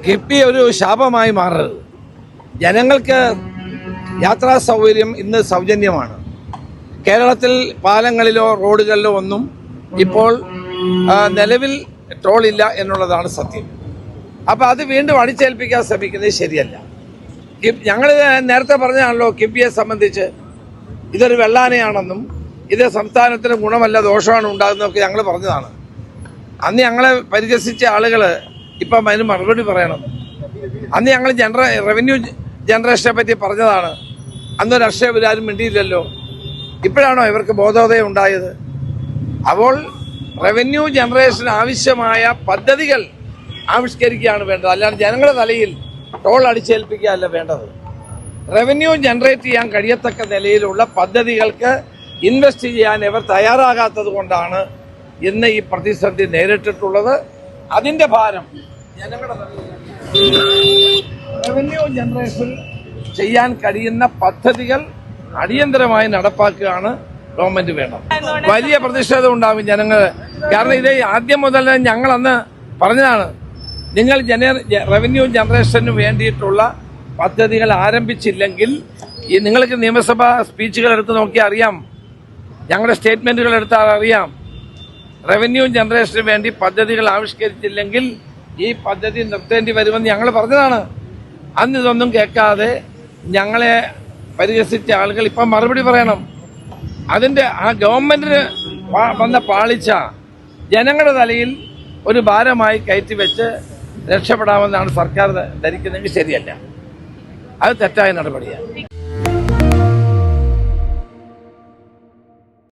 കിഫ്ബി ഒരു ശാപമായി മാറരുത്. ജനങ്ങൾക്ക് യാത്രാ സൗകര്യം ഇന്ന് സൗജന്യമാണ്. കേരളത്തിൽ പാലങ്ങളിലോ റോഡുകളിലോ ഒന്നും ഇപ്പോൾ നിലവിൽ ടോൾ ഇല്ല എന്നുള്ളതാണ് സത്യം. അപ്പോൾ അത് വീണ്ടും അടിച്ചേൽപ്പിക്കാൻ ശ്രമിക്കുന്നത് ശരിയല്ല. ഞങ്ങൾ നേരത്തെ പറഞ്ഞാണല്ലോ കിഫ്ബിയെ സംബന്ധിച്ച് ഇതൊരു വെള്ളാനയാണെന്നും ഇത് സംസ്ഥാനത്തിന് ഗുണമല്ല ദോഷമാണ് ഉണ്ടാകുന്നതൊക്കെ ഞങ്ങൾ പറഞ്ഞതാണ്. അന്ന് ഞങ്ങളെ പരിഹസിച്ച ആളുകൾ ഇപ്പം അതിന് മറുപടി പറയണം. അന്ന് ഞങ്ങൾ റവന്യൂ ജനറേഷനെ പറ്റി പറഞ്ഞതാണ്. അന്ന് രാഷ്ട്രീയക്കാരും മിണ്ടിയില്ലല്ലോ. ഇപ്പോഴാണോ ഇവർക്ക് ബോധോദയം ഉണ്ടായത്? അപ്പോൾ റവന്യൂ ജനറേഷന് ആവശ്യമായ പദ്ധതികൾ ആവിഷ്കരിക്കുകയാണ് വേണ്ടത്, അല്ലാതെ ജനങ്ങളുടെ തലയിൽ ടോൾ അടിച്ചേൽപ്പിക്കുകയല്ല വേണ്ടത്. റവന്യൂ ജനറേറ്റ് ചെയ്യാൻ കഴിയത്തക്ക നിലയിലുള്ള പദ്ധതികൾക്ക് ഇൻവെസ്റ്റ് ചെയ്യാൻ ഇവർ തയ്യാറാകാത്തത് കൊണ്ടാണ് ഇന്ന് ഈ പ്രതിസന്ധി നേരിട്ടിട്ടുള്ളത്. അതിന്റെ ഭാരം ജനങ്ങളുടെ റവന്യൂ ജനറേഷൻ ചെയ്യാൻ കഴിയുന്ന പദ്ധതികൾ അടിയന്തരമായി നടപ്പാക്കുകയാണ് ഗവൺമെന്റ് വേണം. വലിയ പ്രതിഷേധം ഉണ്ടാകും ജനങ്ങൾ. കാരണം ഇത് ആദ്യം മുതൽ ഞങ്ങൾ അന്ന് പറഞ്ഞതാണ്, നിങ്ങൾ റവന്യൂ ജനറേഷന് വേണ്ടിയിട്ടുള്ള പദ്ധതികൾ ആരംഭിച്ചില്ലെങ്കിൽ ഈ നിങ്ങൾക്ക് നിയമസഭാ സ്പീച്ചുകൾ എടുത്ത് നോക്കിയാൽ അറിയാം, ഞങ്ങളുടെ സ്റ്റേറ്റ്മെന്റുകൾ എടുത്താൽ അറിയാം, റവന്യൂ ജനറേഷന് വേണ്ടി പദ്ധതികൾ ആവിഷ്കരിച്ചില്ലെങ്കിൽ ഈ പദ്ധതി നിർത്തേണ്ടി വരുമെന്ന് ഞങ്ങൾ പറഞ്ഞതാണ്. അന്ന് ഇതൊന്നും കേൾക്കാതെ ഞങ്ങളെ പരിഹസിച്ച ആളുകൾ ഇപ്പം മറുപടി പറയണം. അതിന്റെ ആ ഗവൺമെന്റിന് വന്ന പാളിച്ച ജനങ്ങളുടെ തലയിൽ ഒരു ഭാരമായി കയറ്റിവെച്ച് രക്ഷപ്പെടാമെന്നാണ് സർക്കാർ ധരിക്കുന്നതെങ്കിൽ ശരിയല്ല. അത് തെറ്റായ നടപടിയാണ്.